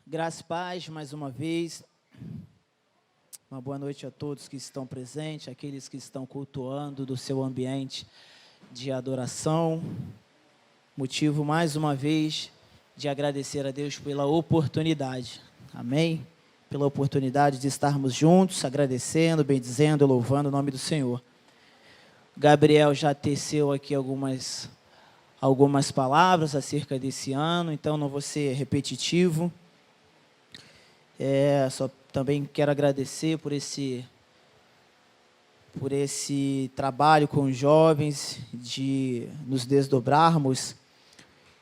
Graça e paz, mais uma vez. Uma boa noite a todos que estão presentes, aqueles que estão cultuando do seu ambiente de adoração. Motivo, mais uma vez, de agradecer a Deus pela oportunidade. Amém? Pela oportunidade de estarmos juntos, agradecendo, bendizendo, louvando o nome do Senhor. Gabriel já teceu aqui algumas palavras acerca desse ano, então não vou ser repetitivo. Só também quero agradecer por esse trabalho com os jovens, de nos desdobrarmos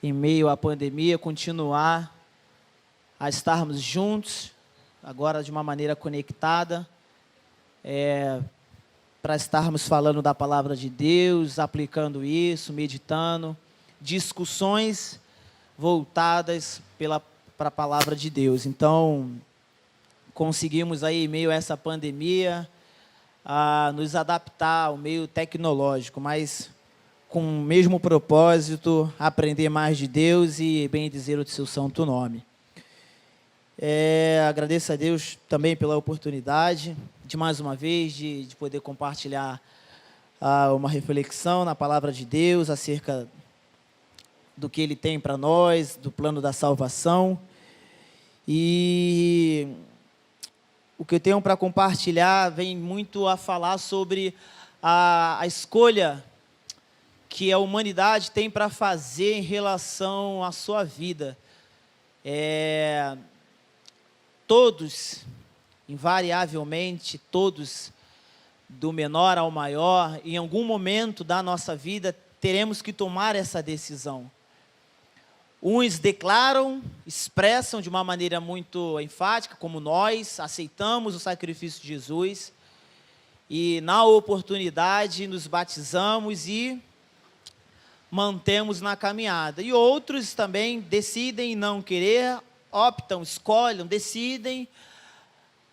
em meio à pandemia, continuar a estarmos juntos, agora de uma maneira conectada, para estarmos falando da palavra de Deus, aplicando isso, meditando, discussões voltadas para a palavra de Deus. Então, conseguimos aí, em meio a essa pandemia, a nos adaptar ao meio tecnológico, mas com o mesmo propósito, aprender mais de Deus e bendizer o seu santo nome. Agradeço a Deus também pela oportunidade de, mais uma vez, de poder compartilhar uma reflexão na palavra de Deus acerca do que Ele tem para nós, do plano da salvação. E o que eu tenho para compartilhar vem muito a falar sobre a escolha que a humanidade tem para fazer em relação à sua vida. Todos, invariavelmente, todos, do menor ao maior, em algum momento da nossa vida, teremos que tomar essa decisão. Uns declaram, expressam de uma maneira muito enfática, como nós, aceitamos o sacrifício de Jesus, e na oportunidade nos batizamos e mantemos na caminhada. E outros também decidem não querer, optam, escolhem, decidem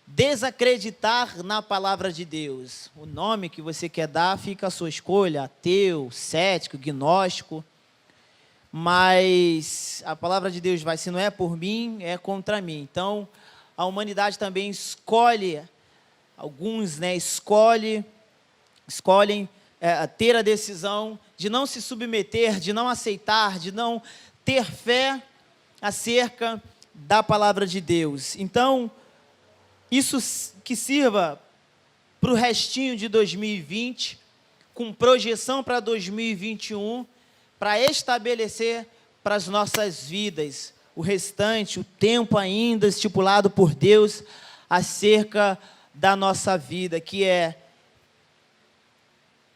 desacreditar na palavra de Deus. O nome que você quer dar fica a sua escolha, ateu, cético, gnóstico, mas a palavra de Deus vai, se não é por mim, é contra mim. Então, a humanidade também escolhe, alguns, escolhem ter a decisão de não se submeter, de não aceitar, de não ter fé acerca da palavra de Deus. Então, isso que sirva para o restinho de 2020, com projeção para 2021, para estabelecer para as nossas vidas o restante, o tempo ainda estipulado por Deus acerca da nossa vida, que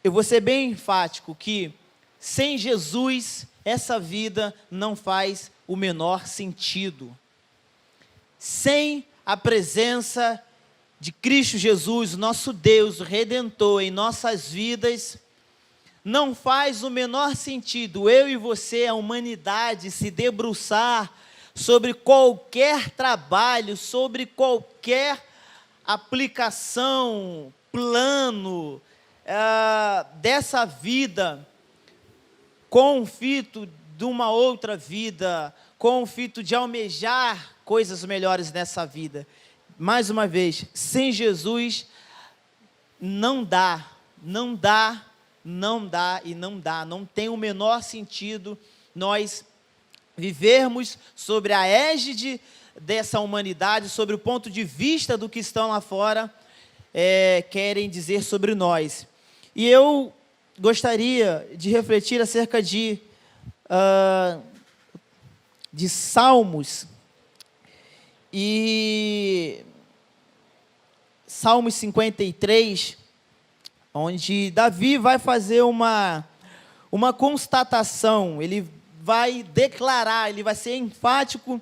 eu vou ser bem enfático, que sem Jesus essa vida não faz o menor sentido. Sem a presença de Cristo Jesus, nosso Deus, o Redentor, em nossas vidas, não faz o menor sentido eu e você, a humanidade, se debruçar sobre qualquer trabalho, sobre qualquer aplicação, plano dessa vida, com o fito de uma outra vida, com o fito de almejar coisas melhores nessa vida. Mais uma vez, sem Jesus, não dá, não tem o menor sentido nós vivermos sobre a égide dessa humanidade, sobre o ponto de vista do que estão lá fora, querem dizer sobre nós. E eu gostaria de refletir acerca de Salmos, e Salmos 53, onde Davi vai fazer uma constatação, ele vai declarar, ele vai ser enfático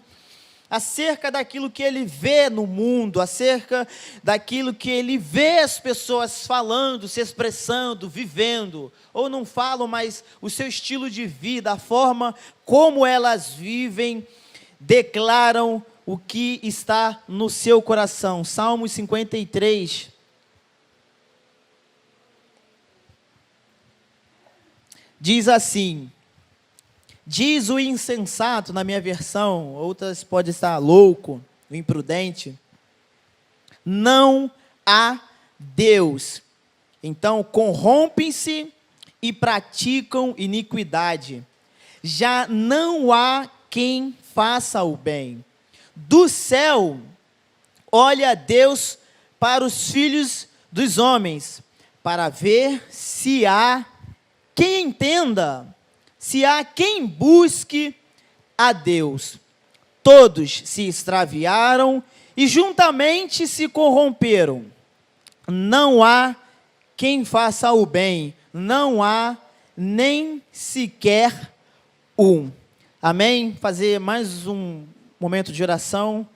acerca daquilo que ele vê no mundo, acerca daquilo que ele vê as pessoas falando, se expressando, vivendo, ou não falam, mas o seu estilo de vida, a forma como elas vivem, declaram o que está no seu coração. Salmos 53. Diz assim: Diz o insensato, na minha versão, outras pode estar louco, o imprudente, não há Deus. Então corrompem-se e praticam iniquidade. Já não há quem faça o bem. Do céu olha Deus para os filhos dos homens, para ver se há quem entenda, se há quem busque a Deus. Todos se extraviaram e juntamente se corromperam. Não há quem faça o bem, não há nem sequer um. Amém? Fazer mais um momento de oração,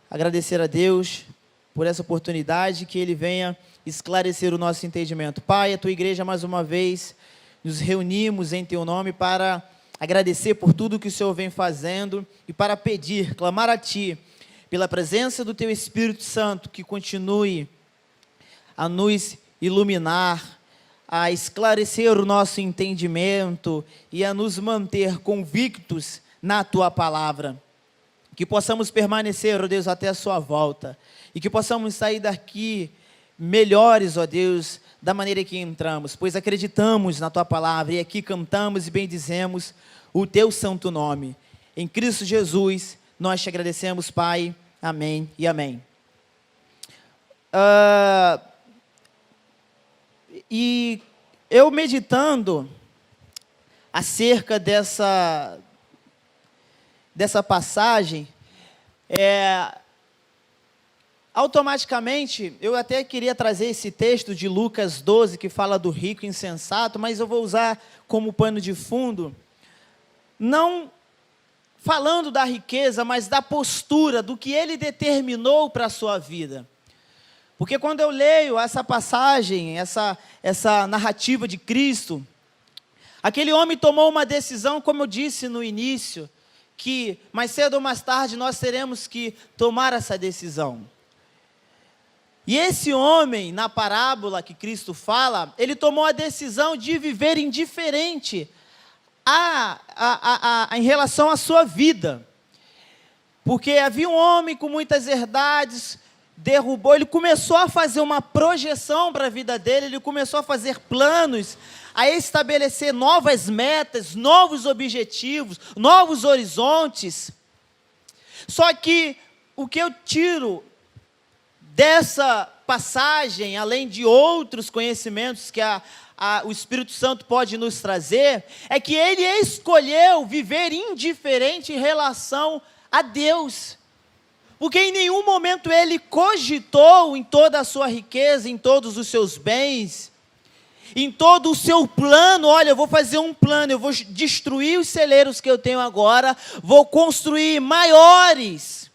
agradecer a Deus por essa oportunidade, que Ele venha esclarecer o nosso entendimento. Pai, a Tua igreja mais uma vez, nos reunimos em Teu nome para agradecer por tudo que o Senhor vem fazendo e para pedir, clamar a Ti, pela presença do Teu Espírito Santo, que continue a nos iluminar, a esclarecer o nosso entendimento e a nos manter convictos na Tua palavra. Que possamos permanecer, ó Deus, até a Sua volta. E que possamos sair daqui melhores, ó Deus, da maneira que entramos, pois acreditamos na Tua palavra e aqui cantamos e bendizemos o Teu santo nome. Em Cristo Jesus, nós te agradecemos, Pai. Amém e amém. E eu meditando acerca dessa passagem, automaticamente, eu até queria trazer esse texto de Lucas 12, que fala do rico insensato, mas eu vou usar como pano de fundo, não falando da riqueza, mas da postura, do que ele determinou para a sua vida. Porque quando eu leio essa passagem, essa narrativa de Cristo, aquele homem tomou uma decisão, como eu disse no início, que mais cedo ou mais tarde nós teremos que tomar essa decisão. E esse homem, na parábola que Cristo fala, ele tomou a decisão de viver indiferente em relação à sua vida. Porque havia um homem com muitas herdades, derrubou, ele começou a fazer uma projeção para a vida dele, ele começou a fazer planos, a estabelecer novas metas, novos objetivos, novos horizontes. Só que o que eu tiro dessa passagem, além de outros conhecimentos que o Espírito Santo pode nos trazer, é que ele escolheu viver indiferente em relação a Deus. Porque em nenhum momento ele cogitou em toda a sua riqueza, em todos os seus bens, em todo o seu plano, olha, eu vou fazer um plano, eu vou destruir os celeiros que eu tenho agora, vou construir maiores,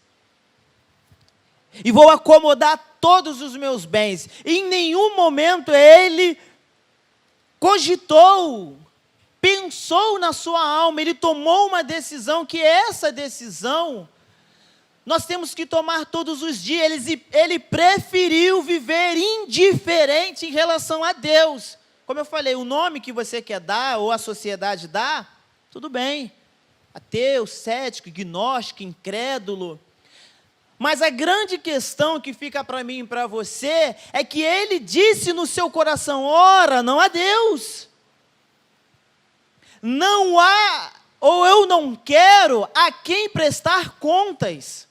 e vou acomodar todos os meus bens. E em nenhum momento ele cogitou, pensou na sua alma, ele tomou uma decisão, que essa decisão nós temos que tomar todos os dias. Ele preferiu viver indiferente em relação a Deus. Como eu falei, o nome que você quer dar, ou a sociedade dá, tudo bem. Ateu, cético, gnóstico, incrédulo. Mas a grande questão que fica para mim e para você, é que ele disse no seu coração, ora, não há Deus. Não há, ou eu não quero, a quem prestar contas.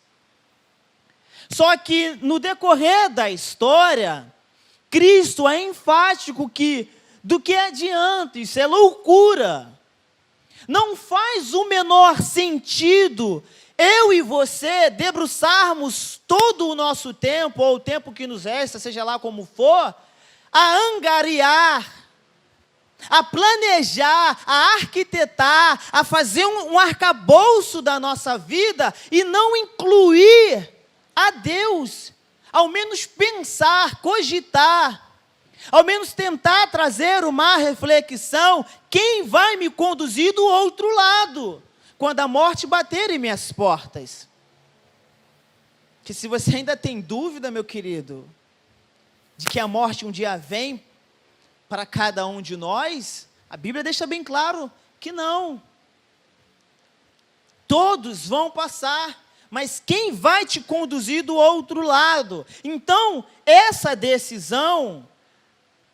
Só que no decorrer da história, Cristo é enfático que do que adianta, isso é loucura. Não faz o menor sentido eu e você debruçarmos todo o nosso tempo, ou o tempo que nos resta, seja lá como for, a angariar, a planejar, a arquitetar, a fazer um arcabouço da nossa vida e não incluir a Deus, ao menos pensar, cogitar, ao menos tentar trazer uma reflexão, quem vai me conduzir do outro lado, quando a morte bater em minhas portas? Que se você ainda tem dúvida, meu querido, de que a morte um dia vem para cada um de nós, a Bíblia deixa bem claro que não. Todos vão passar, mas quem vai te conduzir do outro lado? Então, essa decisão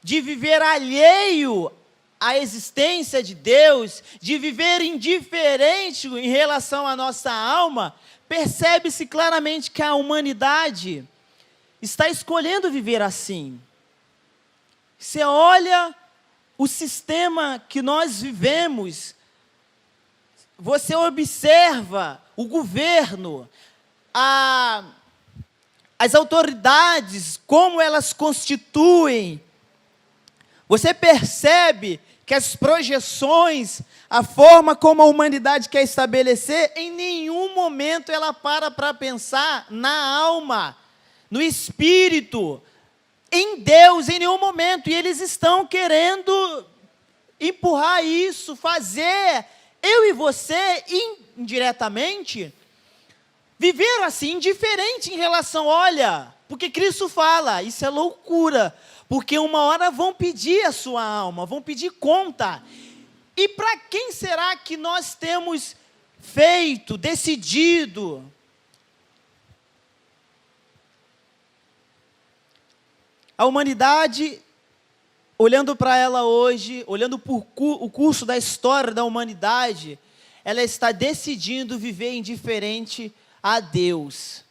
de viver alheio à existência de Deus, de viver indiferente em relação à nossa alma, percebe-se claramente que a humanidade está escolhendo viver assim. Você olha o sistema que nós vivemos, você observa o governo, as autoridades, como elas constituem. Você percebe que as projeções, a forma como a humanidade quer estabelecer, em nenhum momento ela para pensar na alma, no espírito, em Deus, em nenhum momento. E eles estão querendo empurrar isso, fazer eu e você, indiretamente, viver assim, indiferente em relação, olha, porque Cristo fala, isso é loucura, porque uma hora vão pedir a sua alma, vão pedir conta. E para quem será que nós temos feito, decidido? A humanidade, olhando para ela hoje, olhando por o curso da história da humanidade, ela está decidindo viver indiferente a Deus.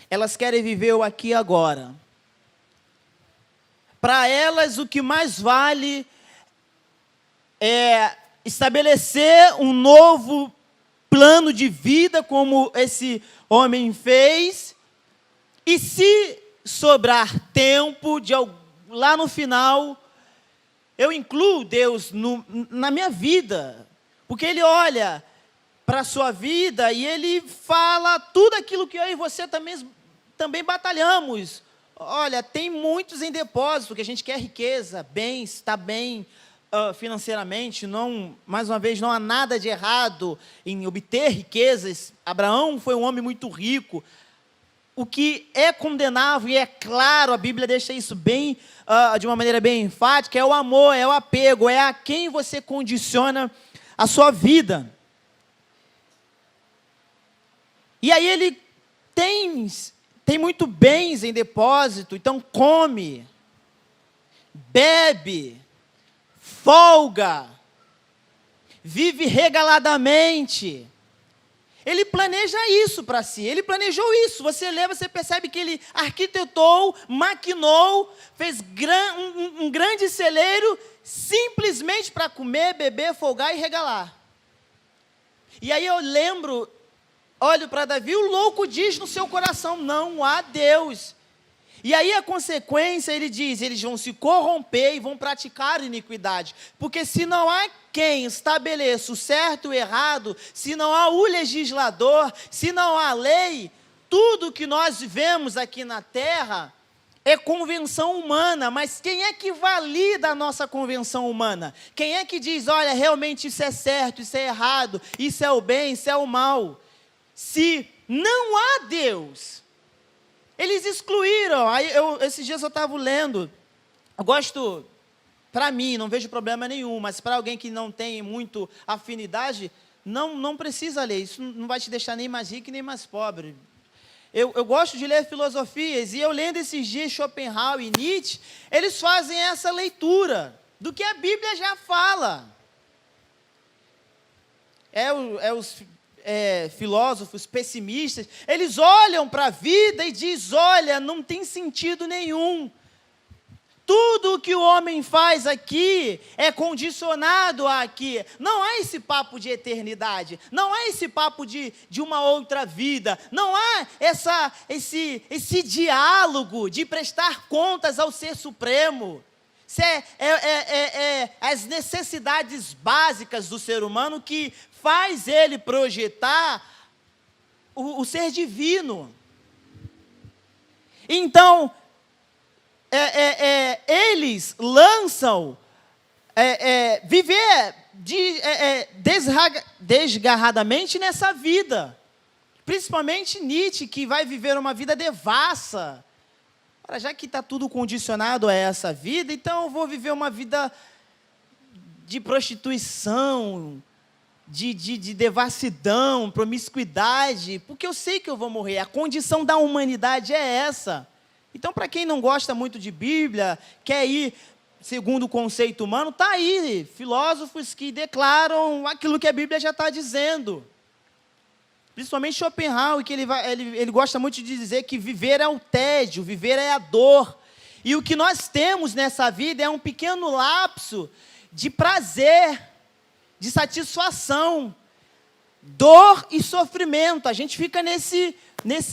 Elas querem viver o aqui e agora. Para elas, o que mais vale é estabelecer um novo plano de vida, como esse homem fez, e se sobrar tempo, lá no final, eu incluo Deus na minha vida, porque Ele olha para a sua vida e Ele fala tudo aquilo que eu e você também batalhamos. Olha, tem muitos em depósito, que a gente quer riqueza, bens, está bem financeiramente, mais uma vez, não há nada de errado em obter riquezas. Abraão foi um homem muito rico. O que é condenável, e é claro, a Bíblia deixa isso bem, de uma maneira bem enfática, é o amor, é o apego, é a quem você condiciona a sua vida. E aí ele tem muito bens em depósito, então come, bebe, folga, vive regaladamente. Ele planeja isso para si, ele planejou isso. Você lê, você percebe que ele arquitetou, maquinou, fez um grande celeiro simplesmente para comer, beber, folgar e regalar. E aí eu lembro, olho para Davi, o louco diz no seu coração, não há Deus. E aí a consequência, ele diz, eles vão se corromper e vão praticar iniquidade. Porque se não há quem estabeleça o certo e o errado, se não há o legislador, se não há lei, tudo que nós vivemos aqui na terra é convenção humana. Mas quem é que valida a nossa convenção humana? Quem é que diz, olha, realmente isso é certo, isso é errado, isso é o bem, isso é o mal? Se não há Deus, eles excluíram. Aí esses dias eu estava lendo, eu gosto, para mim, não vejo problema nenhum, mas para alguém que não tem muito afinidade, não precisa ler, isso não vai te deixar nem mais rico nem mais pobre. Eu gosto de ler filosofias, e eu lendo esses dias Schopenhauer e Nietzsche, eles fazem essa leitura do que a Bíblia já fala. Os filósofos pessimistas, eles olham para a vida e dizem, olha, não tem sentido nenhum. Tudo o que o homem faz aqui é condicionado aqui. Não há esse papo de eternidade, não há esse papo de uma outra vida, não há esse diálogo de prestar contas ao Ser Supremo. Isso as necessidades básicas do ser humano que faz ele projetar o ser divino. Então, eles lançam viver desgarradamente nessa vida. Principalmente Nietzsche, que vai viver uma vida devassa. Ora, já que está tudo condicionado a essa vida, então eu vou viver uma vida de prostituição, de devassidão, promiscuidade, porque eu sei que eu vou morrer. A condição da humanidade é essa. Então, para quem não gosta muito de Bíblia, quer ir segundo o conceito humano, está aí filósofos que declaram aquilo que a Bíblia já está dizendo. Principalmente Schopenhauer, que ele gosta muito de dizer que viver é o tédio, viver é a dor. E o que nós temos nessa vida é um pequeno lapso de prazer, de satisfação, dor e sofrimento. A gente fica nesse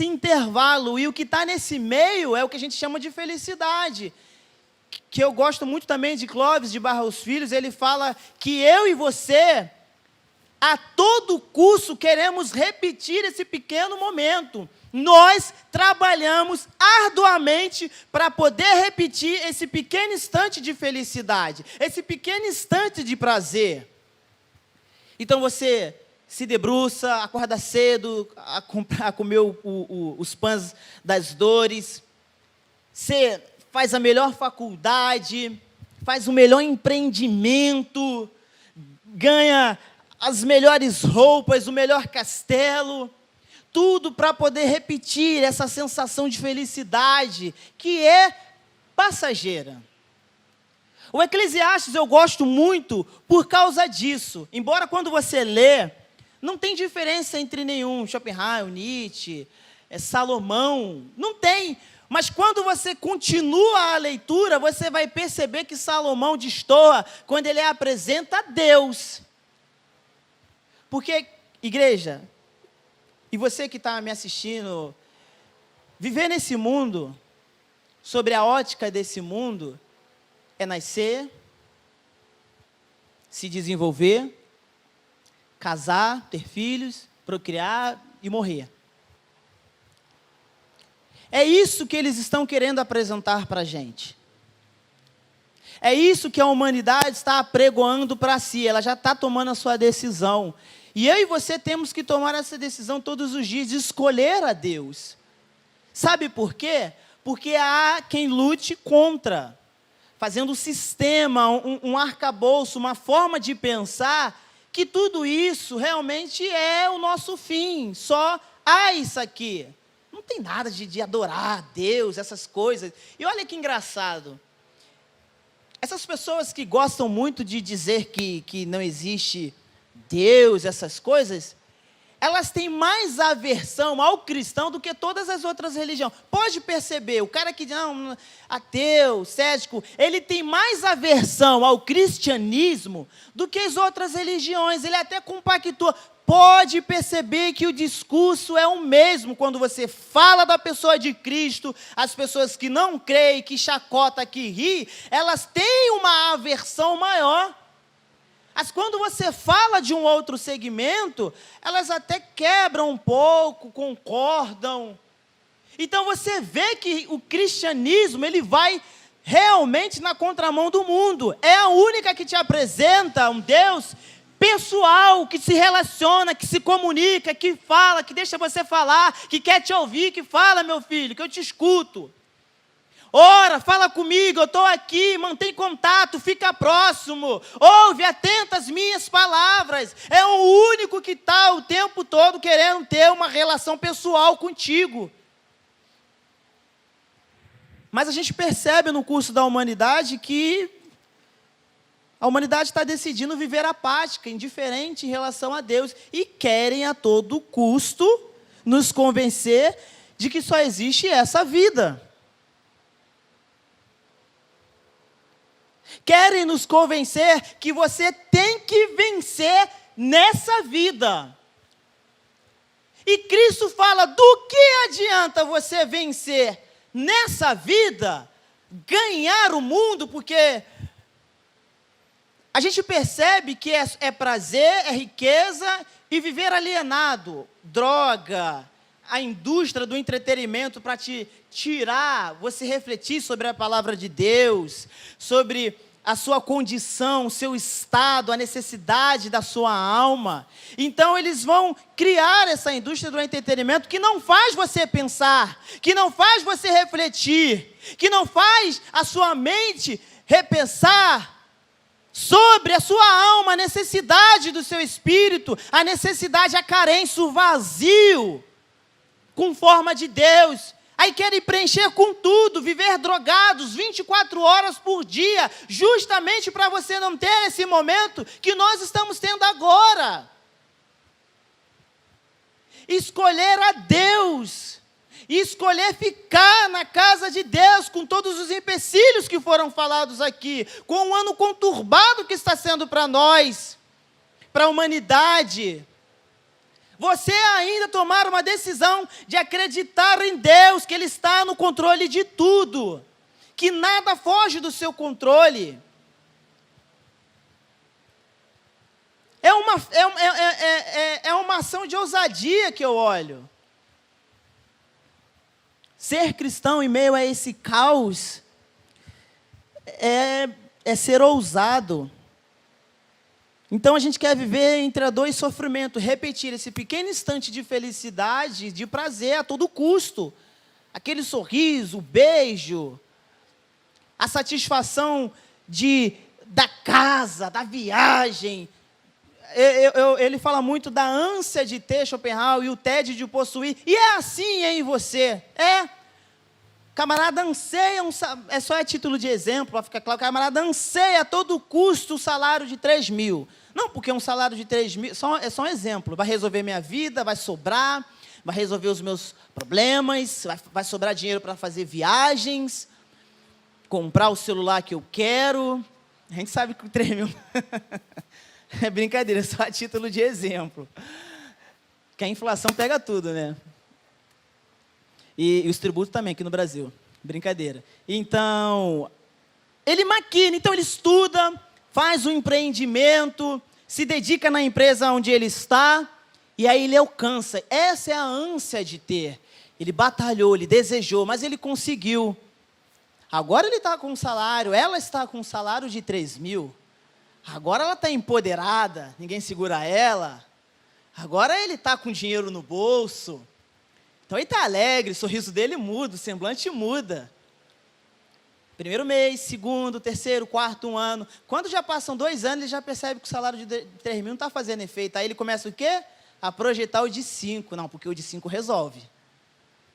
intervalo, e o que está nesse meio é o que a gente chama de felicidade. Que eu gosto muito também de Clóvis de Barros Filhos. Ele fala que eu e você, a todo custo, queremos repetir esse pequeno momento. Nós trabalhamos arduamente para poder repetir esse pequeno instante de felicidade, esse pequeno instante de prazer. Então você se debruça, acorda cedo, a comer os pães das dores, você faz a melhor faculdade, faz o melhor empreendimento, ganha as melhores roupas, o melhor castelo, tudo para poder repetir essa sensação de felicidade, que é passageira. O Eclesiastes eu gosto muito por causa disso. Embora quando você lê, não tem diferença entre nenhum, Schopenhauer, Nietzsche, Salomão, não tem. Mas quando você continua a leitura, você vai perceber que Salomão destoa quando ele apresenta a Deus. Porque, igreja, e você que está me assistindo, viver nesse mundo, sobre a ótica desse mundo, é nascer, se desenvolver, casar, ter filhos, procriar e morrer. É isso que eles estão querendo apresentar para a gente. É isso que a humanidade está apregoando para si, ela já está tomando a sua decisão. E eu e você temos que tomar essa decisão todos os dias, de escolher a Deus. Sabe por quê? Porque há quem lute contra, fazendo um sistema, um arcabouço, uma forma de pensar, que tudo isso realmente é o nosso fim, só há isso aqui. Não tem nada de adorar a Deus, essas coisas. E olha que engraçado. Essas pessoas que gostam muito de dizer que não existe Deus, essas coisas, elas têm mais aversão ao cristão do que todas as outras religiões. Pode perceber, o cara que não, ateu, cético, ele tem mais aversão ao cristianismo do que as outras religiões. Ele até compactua. Pode perceber que o discurso é o mesmo quando você fala da pessoa de Cristo. As pessoas que não creem, que chacota, que ri, elas têm uma aversão maior. Mas quando você fala de um outro segmento, elas até quebram um pouco, concordam. Então você vê que o cristianismo, ele vai realmente na contramão do mundo. É a única que te apresenta um Deus pessoal, que se relaciona, que se comunica, que fala, que deixa você falar, que quer te ouvir, que fala, meu filho, que eu te escuto. Ora, fala comigo, eu estou aqui, mantém contato, fica próximo, ouve, atenta às minhas palavras. É o único que está o tempo todo querendo ter uma relação pessoal contigo. Mas a gente percebe no curso da humanidade que a humanidade está decidindo viver apática, indiferente em relação a Deus, e querem a todo custo nos convencer de que só existe essa vida. Querem nos convencer que você tem que vencer nessa vida. E Cristo fala, do que adianta você vencer nessa vida, ganhar o mundo, porque a gente percebe que é prazer, é riqueza e viver alienado, droga, a indústria do entretenimento para te tirar, você refletir sobre a palavra de Deus, sobre a sua condição, o seu estado, a necessidade da sua alma. Então eles vão criar essa indústria do entretenimento que não faz você pensar, que não faz você refletir, que não faz a sua mente repensar sobre a sua alma, a necessidade do seu espírito, a necessidade, a carência, o vazio, com forma de Deus. Aí querem preencher com tudo, viver drogados 24 horas por dia, justamente para você não ter esse momento que nós estamos tendo agora. Escolher a Deus, escolher ficar na casa de Deus, com todos os empecilhos que foram falados aqui, com o ano conturbado que está sendo para nós, para a humanidade. Você ainda tomar uma decisão de acreditar em Deus, que Ele está no controle de tudo, que nada foge do seu controle. É uma ação de ousadia que eu olho. Ser cristão em meio a esse caos é ser ousado. Então a gente quer viver entre a dor e sofrimento, repetir esse pequeno instante de felicidade, de prazer a todo custo. Aquele sorriso, o beijo, a satisfação da casa, da viagem. Ele fala muito da ânsia de ter Schopenhauer e o tédio de possuir. E é assim em você. Camarada anseia, é só a título de exemplo, para ficar claro, camarada anseia a todo custo o salário de 3 mil. Não, porque um salário de 3 mil, é só um exemplo, vai resolver minha vida, vai sobrar, vai resolver os meus problemas, vai sobrar dinheiro para fazer viagens, comprar o celular que eu quero. A gente sabe que o 3 mil é brincadeira, é só a título de exemplo. Que a inflação pega tudo, né? E os tributos também, aqui no Brasil. Brincadeira. Então, ele maquina, então ele estuda, faz um empreendimento, se dedica na empresa onde ele está, e aí ele alcança. Essa é a ânsia de ter. Ele batalhou, ele desejou, mas ele conseguiu. Agora ele está com um salário, ela está com um salário de 3 mil. Agora ela está empoderada, ninguém segura ela. Agora ele está com dinheiro no bolso. Então ele está alegre, o sorriso dele muda, o semblante muda. Primeiro mês, segundo, terceiro, quarto, ano. Quando já passam 2 anos, ele já percebe que o salário de 3 mil não está fazendo efeito. Aí ele começa o quê? A projetar o de 5. Não, porque o de 5 resolve.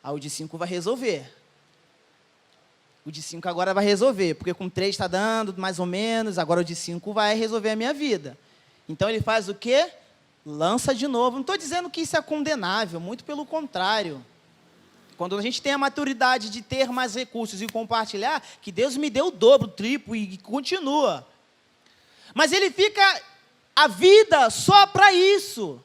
Aí o de 5 vai resolver. O de 5 agora vai resolver, porque com 3 está dando mais ou menos, agora o de 5 vai resolver a minha vida. Então ele faz o quê? Lança de novo. Não estou dizendo que isso é condenável, muito pelo contrário. Quando a gente tem a maturidade de ter mais recursos e compartilhar, que Deus me deu o dobro, o triplo e continua. Mas ele fica a vida só para isso.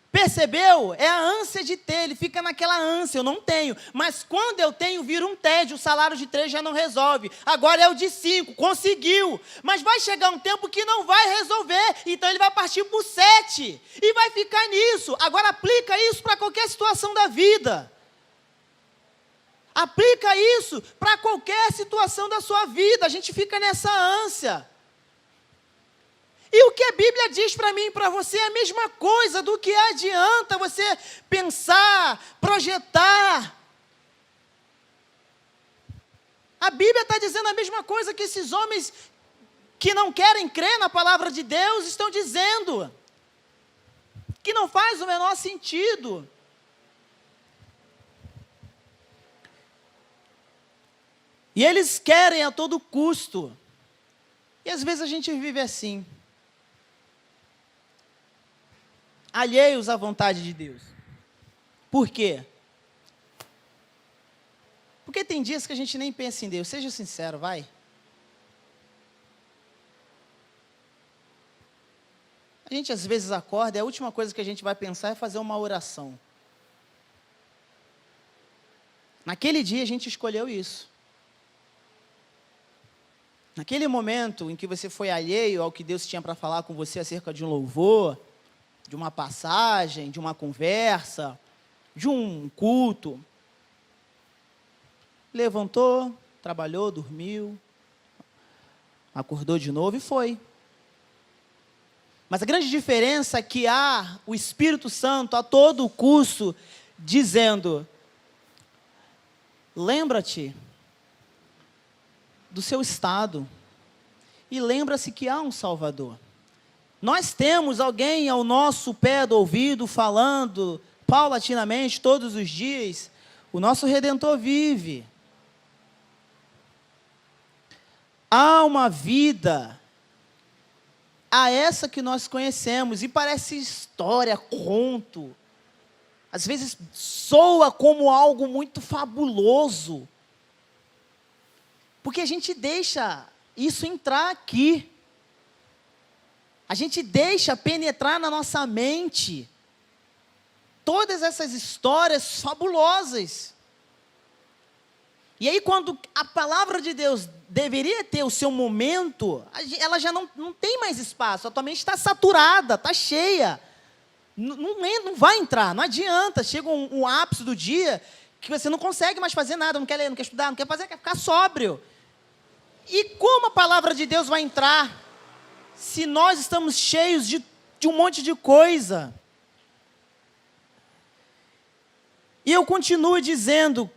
Percebeu? É a ânsia de ter, ele fica naquela ânsia, eu não tenho. Mas quando eu tenho, vira um tédio, o salário de 3 já não resolve. Agora é o de 5, conseguiu. Mas vai chegar um tempo que não vai resolver, então ele vai partir para o 7. E vai ficar nisso. Agora aplica isso para qualquer situação da vida. Aplica isso para qualquer situação da sua vida, a gente fica nessa ânsia. E o que a Bíblia diz para mim e para você é a mesma coisa. Do que adianta você pensar, projetar? A Bíblia está dizendo a mesma coisa que esses homens que não querem crer na palavra de Deus estão dizendo. Que não faz o menor sentido. E eles querem a todo custo. E às vezes a gente vive assim. Alheios à vontade de Deus. Por quê? Porque tem dias que a gente nem pensa em Deus. Seja sincero, vai. A gente às vezes acorda e a última coisa que a gente vai pensar é fazer uma oração. Naquele dia a gente escolheu isso. Naquele momento em que você foi alheio ao que Deus tinha para falar com você acerca de um louvor, de uma passagem, de uma conversa, de um culto. Levantou, trabalhou, dormiu, acordou de novo e foi. Mas a grande diferença é que há o Espírito Santo a todo custo dizendo: lembra-te do seu estado. e lembra-se que há um Salvador. Nós temos alguém ao nosso pé do ouvido falando paulatinamente todos os dias, o nosso Redentor vive. Há uma vida a essa que nós conhecemos, e parece história, conto. Às vezes soa como algo muito fabuloso, porque a gente deixa isso entrar aqui. A gente deixa penetrar na nossa mente todas essas histórias fabulosas. E aí, quando a palavra de Deus deveria ter o seu momento, ela já não tem mais espaço, a tua mente está saturada, está cheia. Não vai entrar, não adianta. Chega um ápice do dia que você não consegue mais fazer nada, não quer ler, não quer estudar, não quer fazer, quer ficar sóbrio. E como a palavra de Deus vai entrar se nós estamos cheios de um monte de coisa? E eu continuo dizendo,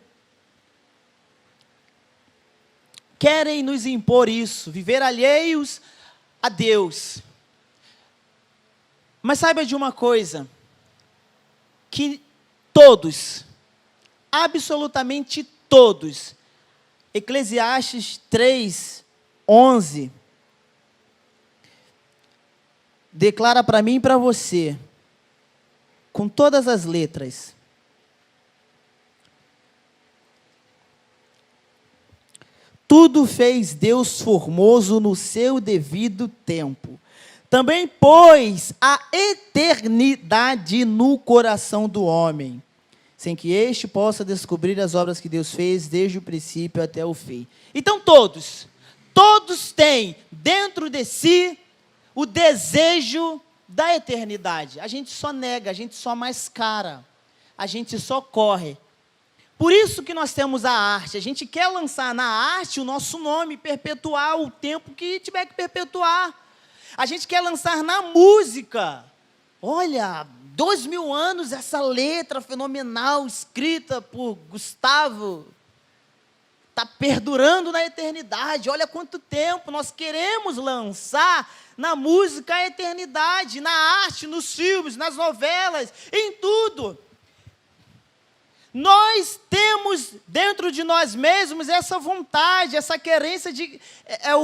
querem nos impor isso, viver alheios a Deus. Mas saiba de uma coisa, que todos, absolutamente todos, Eclesiastes 3:11, declara para mim e para você, com todas as letras: tudo fez Deus formoso no seu devido tempo. Também pôs a eternidade no coração do homem, sem que este possa descobrir as obras que Deus fez desde o princípio até o fim. Então todos têm dentro de si o desejo da eternidade. A gente só nega, a gente só mascara, a gente só corre. Por isso que nós temos a arte. A gente quer lançar na arte o nosso nome, perpetuar o tempo que tiver que perpetuar. A gente quer lançar na música. Olha, 2000 anos essa letra fenomenal escrita por Gustavo está perdurando na eternidade. Olha quanto tempo nós queremos lançar na música a eternidade, na arte, nos filmes, nas novelas, em tudo. Nós temos dentro de nós mesmos essa vontade, essa querência de... É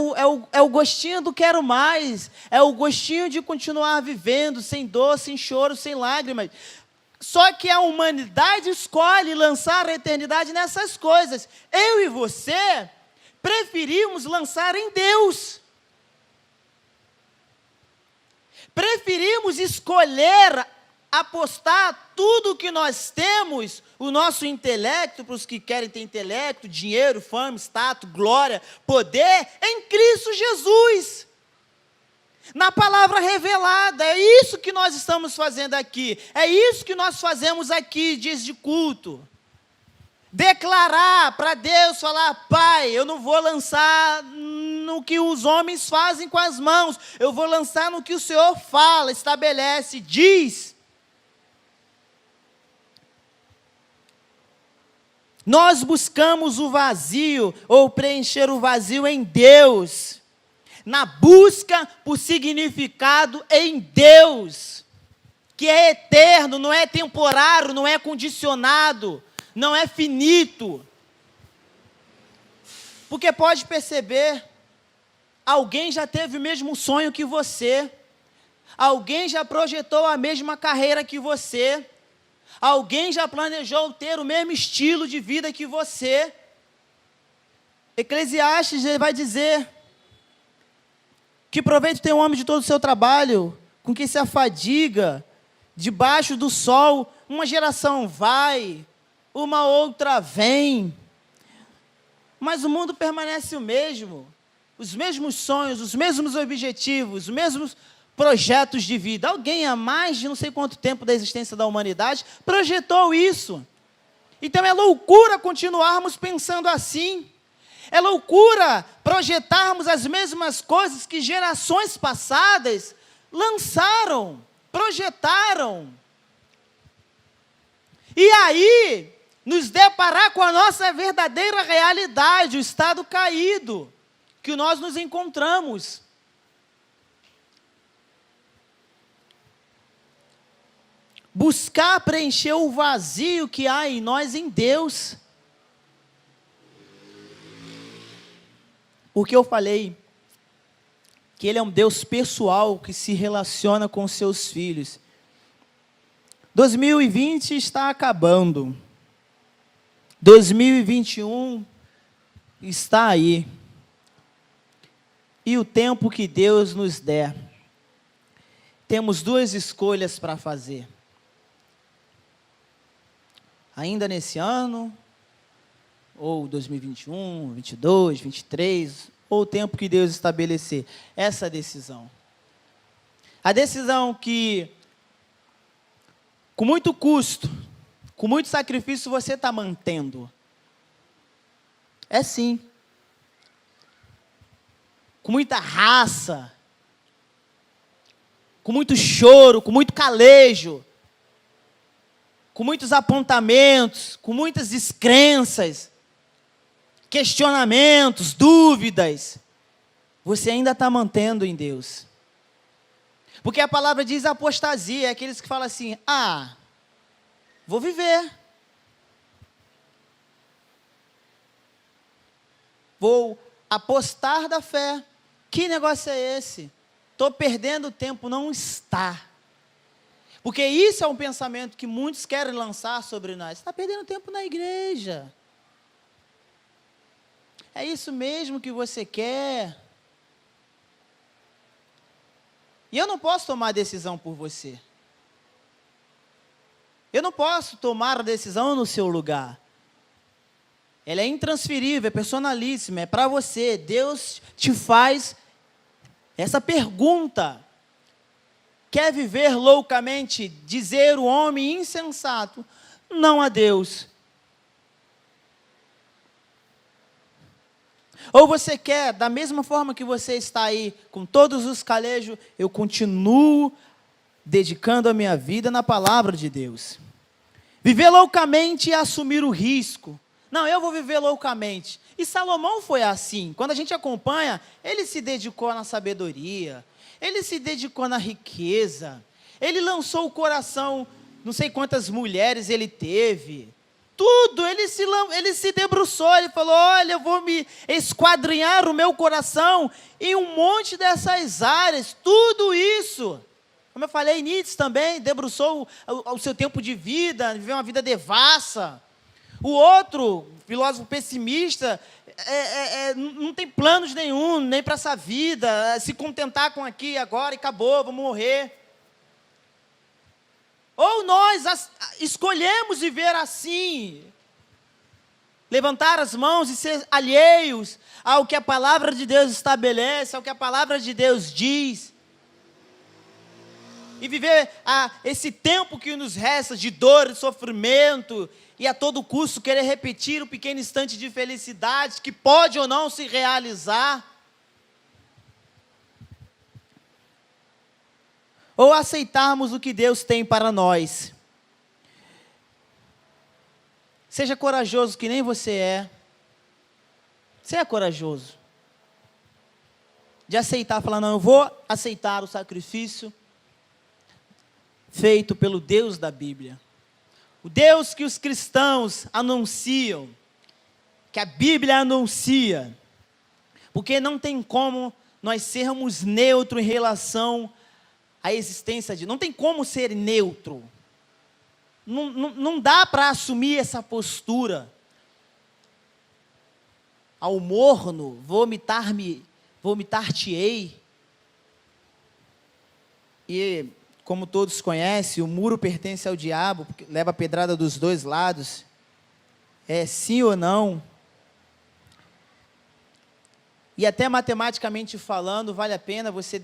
o gostinho do quero mais, é o gostinho de continuar vivendo, sem dor, sem choro, sem lágrimas. Só que a humanidade escolhe lançar a eternidade nessas coisas. Eu e você preferimos lançar em Deus. Preferimos escolher apostar tudo o que nós temos, o nosso intelecto, para os que querem ter intelecto, dinheiro, fama, status, glória, poder, em Cristo Jesus. Na palavra revelada. É isso que nós estamos fazendo aqui. É isso que nós fazemos aqui, dias de culto. Declarar para Deus, falar: Pai, eu não vou lançar no que os homens fazem com as mãos, eu vou lançar no que o Senhor fala, estabelece, diz. Nós buscamos o vazio, ou preencher o vazio em Deus, na busca por significado em Deus, que é eterno, não é temporário, não é condicionado, não é finito. Porque pode perceber, alguém já teve o mesmo sonho que você, alguém já projetou a mesma carreira que você, alguém já planejou ter o mesmo estilo de vida que você. Eclesiastes vai dizer: que proveito tem o homem de todo o seu trabalho, com que se afadiga, debaixo do sol. Uma geração vai, uma outra vem, mas o mundo permanece o mesmo, os mesmos sonhos, os mesmos objetivos, os mesmos projetos de vida. Alguém há mais de não sei quanto tempo da existência da humanidade projetou isso. Então é loucura continuarmos pensando assim. É loucura projetarmos as mesmas coisas que gerações passadas lançaram, projetaram. E aí, nos deparar com a nossa verdadeira realidade, o estado caído. que nós nos encontramos. Buscar preencher o vazio que há em nós em Deus. Porque eu falei que Ele é um Deus pessoal que se relaciona com seus filhos. 2020 está acabando. 2021 está aí. E o tempo que Deus nos der, temos duas escolhas para fazer. Ainda nesse ano, ou 2021, 22, 23, ou o tempo que Deus estabelecer, essa decisão. A decisão que, com muito custo, com muito sacrifício, você está mantendo. É sim. Com muita raça, com muito choro, com muito calejo, com muitos apontamentos, com muitas descrenças, questionamentos, dúvidas, você ainda está mantendo em Deus. Porque a palavra diz apostasia, é aqueles que falam assim, vou viver. Vou apostar da fé. Que negócio é esse? Estou perdendo tempo, não está. Porque isso é um pensamento que muitos querem lançar sobre nós. Você está perdendo tempo na igreja. É isso mesmo que você quer? E eu não posso tomar a decisão por você. Eu não posso tomar a decisão no seu lugar. Ela é intransferível, é personalíssima, é para você. Deus te faz essa pergunta. Quer viver loucamente, dizer o homem insensato, não a Deus. Ou você quer, da mesma forma que você está aí, com todos os calejos, eu continuo dedicando a minha vida na palavra de Deus. Viver loucamente e assumir o risco. Não, eu vou viver loucamente. E Salomão foi assim. Quando a gente acompanha, ele se dedicou na sabedoria, ele se dedicou na riqueza, ele lançou o coração, não sei quantas mulheres ele teve, tudo, ele se debruçou, ele falou, olha, eu vou me esquadrinhar o meu coração em um monte dessas áreas, tudo isso. Como eu falei, Nietzsche também debruçou o seu tempo de vida, viveu uma vida devassa. O outro, filósofo pessimista, não tem planos nenhum, nem para essa vida, se contentar com aqui agora e acabou, vamos morrer. Ou nós escolhemos viver assim, levantar as mãos e ser alheios ao que a palavra de Deus estabelece, ao que a palavra de Deus diz, e viver esse tempo que nos resta de dor e sofrimento, e a todo custo querer repetir o pequeno instante de felicidade que pode ou não se realizar. Ou aceitarmos o que Deus tem para nós. Seja corajoso que nem você é. Você é corajoso. De aceitar, falar, não, eu vou aceitar o sacrifício feito pelo Deus da Bíblia. O Deus que os cristãos anunciam, que a Bíblia anuncia, porque não tem como nós sermos neutros em relação à existência de... Não tem como ser neutro. Não dá para assumir essa postura. Ao morno, vomitar-te-ei. E... como todos conhecem, o muro pertence ao diabo, porque leva a pedrada dos dois lados. É sim ou não. E até matematicamente falando, vale a pena você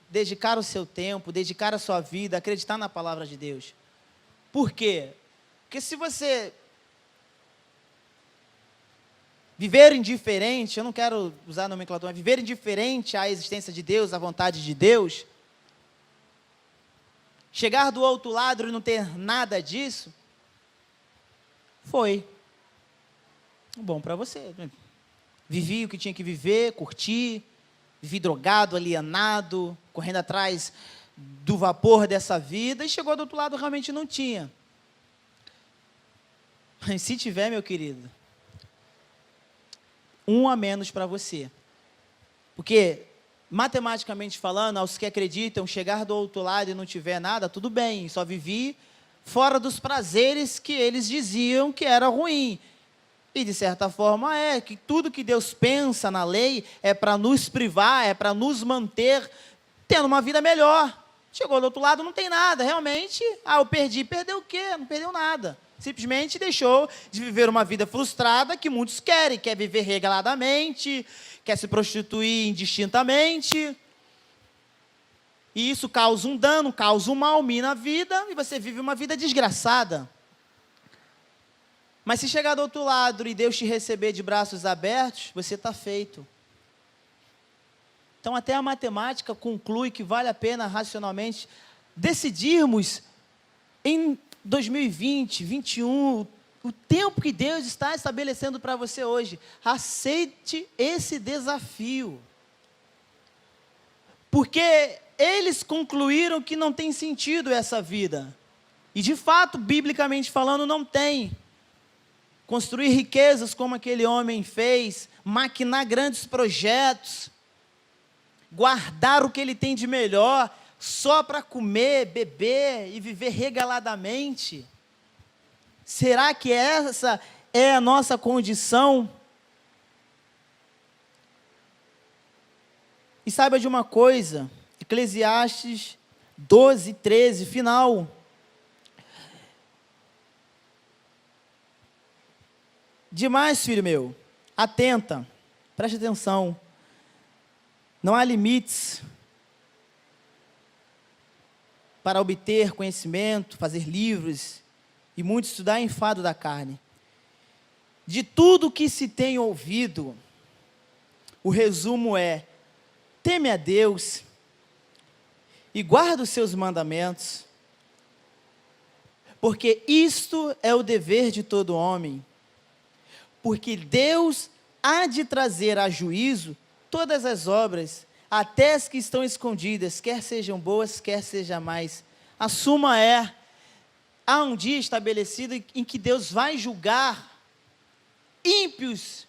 dedicar o seu tempo, dedicar a sua vida, acreditar na palavra de Deus. Por quê? Porque se você viver indiferente, eu não quero usar a nomenclatura, mas viver indiferente à existência de Deus, à vontade de Deus, chegar do outro lado e não ter nada disso, foi bom para você. Vivi o que tinha que viver, curti, vivi drogado, alienado, correndo atrás do vapor dessa vida, e chegou do outro lado, realmente não tinha. Mas se tiver, meu querido, um a menos para você. Porque, matematicamente falando, aos que acreditam, chegar do outro lado e não tiver nada, tudo bem, só vivi fora dos prazeres que eles diziam que era ruim. E, de certa forma, que tudo que Deus pensa na lei é para nos privar, é para nos manter tendo uma vida melhor. Chegou do outro lado, não tem nada, realmente, eu perdi. Perdeu o quê? Não perdeu nada. Simplesmente deixou de viver uma vida frustrada que muitos querem. Quer viver regaladamente, quer se prostituir indistintamente. E isso causa um dano, causa um mal, mina a vida, e você vive uma vida desgraçada. Mas se chegar do outro lado e Deus te receber de braços abertos, você está feito. Então, até a matemática conclui que vale a pena, racionalmente, decidirmos em 2020, 2021, o tempo que Deus está estabelecendo para você hoje. Aceite esse desafio. Porque eles concluíram que não tem sentido essa vida. E, de fato, biblicamente falando, não tem. Construir riquezas como aquele homem fez, maquinar grandes projetos, guardar o que ele tem de melhor, só para comer, beber e viver regaladamente. Será que essa é a nossa condição? E saiba de uma coisa, Eclesiastes 12, 13, final. Demais, filho meu, atenta, preste atenção, não há limites para obter conhecimento, fazer livros e muito estudar enfado da carne. De tudo que se tem ouvido, o resumo é: teme a Deus e guarda os seus mandamentos, porque isto é o dever de todo homem. Porque Deus há de trazer a juízo todas as obras, até as que estão escondidas, quer sejam boas, quer sejam más. A suma há um dia estabelecido em que Deus vai julgar ímpios,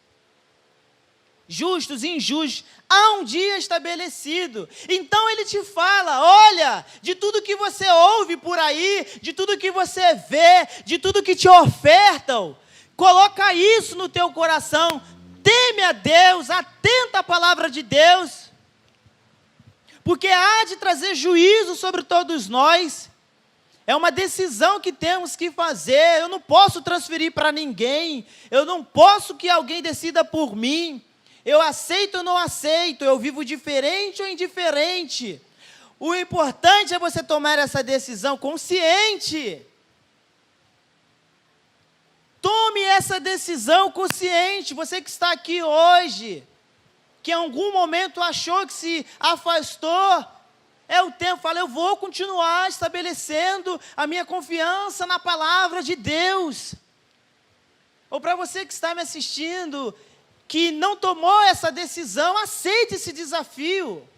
justos e injustos. Há um dia estabelecido. Então Ele te fala: olha, de tudo que você ouve por aí, de tudo que você vê, de tudo que te ofertam, coloca isso no teu coração, teme a Deus, atenta à palavra de Deus, porque há de trazer juízo sobre todos nós. É uma decisão que temos que fazer. Eu não posso transferir para ninguém, eu não posso que alguém decida por mim. Eu aceito ou não aceito, eu vivo diferente ou indiferente. O importante é você tomar essa decisão consciente. Tome essa decisão consciente. Você que está aqui hoje, que em algum momento achou que se afastou, é o tempo. Fala: eu vou continuar estabelecendo a minha confiança na palavra de Deus. Ou para você que está me assistindo, que não tomou essa decisão, aceite esse desafio.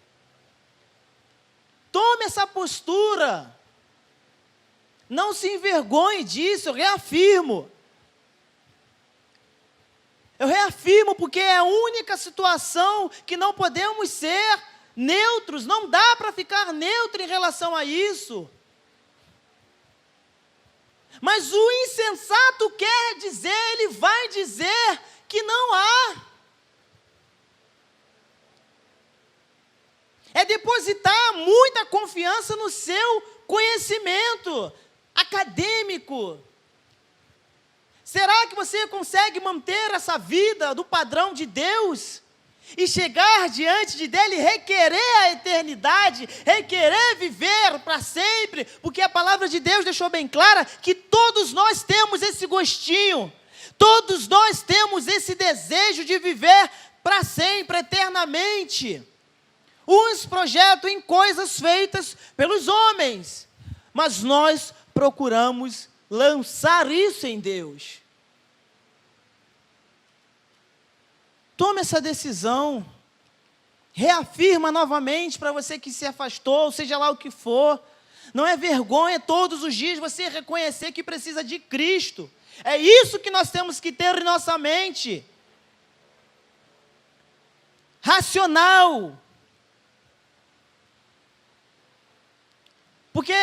Tome essa postura. Não se envergonhe disso, eu reafirmo. Eu reafirmo, porque é a única situação que não podemos ser neutros. Não dá para ficar neutro em relação a isso. Mas o insensato quer dizer, ele vai dizer que não há. É depositar muita confiança no seu conhecimento acadêmico. Será que você consegue manter essa vida do padrão de Deus e chegar diante de dele e requerer a eternidade, requerer viver para sempre? Porque a palavra de Deus deixou bem clara que todos nós temos esse gostinho, todos nós temos esse desejo de viver para sempre, eternamente. Uns projetam em coisas feitas pelos homens, mas nós procuramos lançar isso em Deus. Tome essa decisão. Reafirma novamente para você que se afastou, seja lá o que for. Não é vergonha todos os dias você reconhecer que precisa de Cristo. É isso que nós temos que ter em nossa mente. Racional. Porque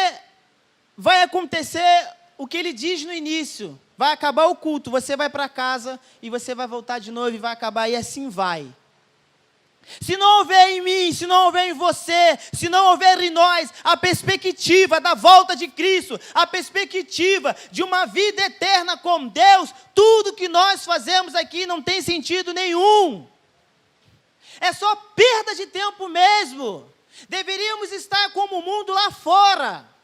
vai acontecer o que ele diz no início. Vai acabar o culto, você vai para casa e você vai voltar de novo e vai acabar, e assim vai. Se não houver em mim, se não houver em você, se não houver em nós a perspectiva da volta de Cristo, a perspectiva de uma vida eterna com Deus, tudo que nós fazemos aqui não tem sentido nenhum. É só perda de tempo mesmo. Deveríamos estar como o mundo lá fora.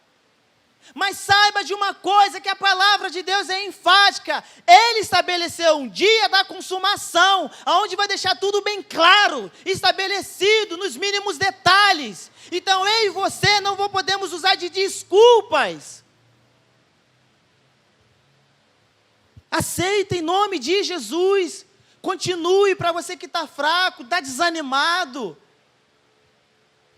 Mas saiba de uma coisa, que a palavra de Deus é enfática. Ele estabeleceu um dia da consumação, onde vai deixar tudo bem claro, estabelecido nos mínimos detalhes. Então eu e você não podemos usar de desculpas. Aceita em nome de Jesus. Continue. Para você que está fraco, está desanimado.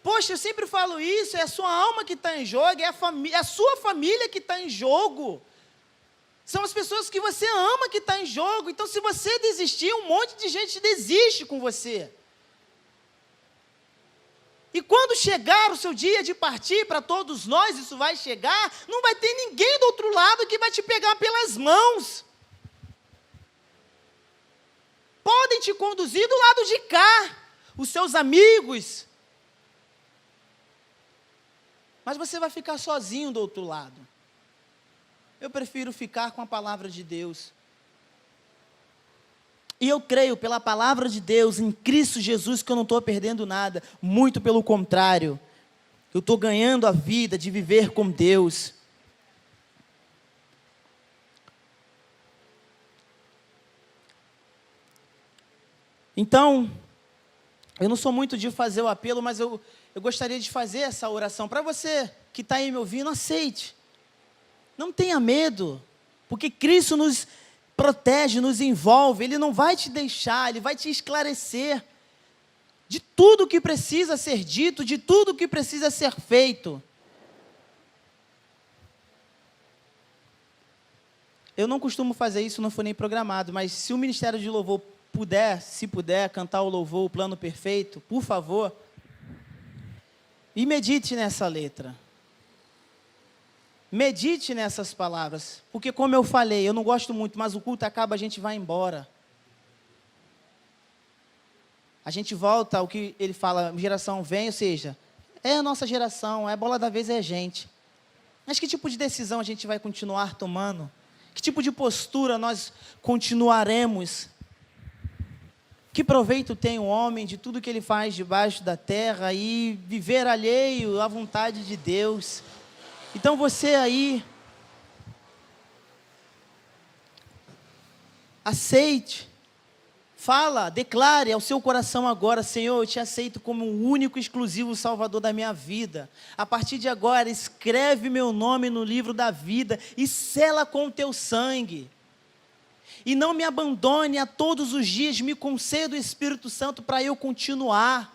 Poxa, eu sempre falo isso, é a sua alma que está em jogo, é a sua família que está em jogo. São as pessoas que você ama que estão em jogo. Então, se você desistir, um monte de gente desiste com você. E quando chegar o seu dia de partir, para todos nós isso vai chegar, não vai ter ninguém do outro lado que vai te pegar pelas mãos. Podem te conduzir do lado de cá, os seus amigos, mas você vai ficar sozinho do outro lado. Eu prefiro ficar com a palavra de Deus. E eu creio, pela palavra de Deus, em Cristo Jesus, que eu não estou perdendo nada. Muito pelo contrário. Eu estou ganhando a vida de viver com Deus. Então, eu não sou muito de fazer o apelo, mas eu gostaria de fazer essa oração. Para você que está aí me ouvindo, aceite. Não tenha medo, porque Cristo nos protege, nos envolve. Ele não vai te deixar, Ele vai te esclarecer de tudo que precisa ser dito, de tudo que precisa ser feito. Eu não costumo fazer isso, não foi nem programado, mas se o Ministério de Louvor puder, se puder, cantar o louvor, o plano perfeito, por favor, e medite nessa letra. Medite nessas palavras, porque como eu falei, eu não gosto muito, mas o culto acaba, a gente vai embora. A gente volta ao que ele fala, geração vem, ou seja, é a nossa geração, é a bola da vez, é a gente. Mas que tipo de decisão a gente vai continuar tomando? Que tipo de postura nós continuaremos? Que proveito tem o homem de tudo que ele faz debaixo da terra e viver alheio à vontade de Deus? Então você aí, aceite, fala, declare ao seu coração agora: Senhor, eu te aceito como o único e exclusivo Salvador da minha vida. A partir de agora, escreve meu nome no livro da vida e sela com o teu sangue. E não me abandone a todos os dias, me conceda o Espírito Santo para eu continuar.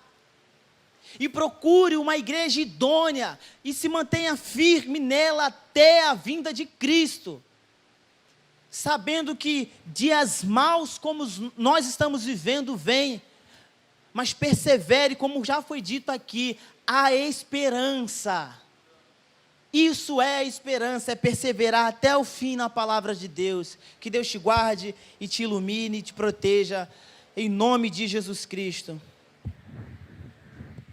E procure uma igreja idônea e se mantenha firme nela até a vinda de Cristo. Sabendo que dias maus como nós estamos vivendo vêm, mas persevere, como já foi dito aqui, a esperança. Isso é a esperança, é perseverar até o fim na palavra de Deus. Que Deus te guarde e te ilumine e te proteja, em nome de Jesus Cristo.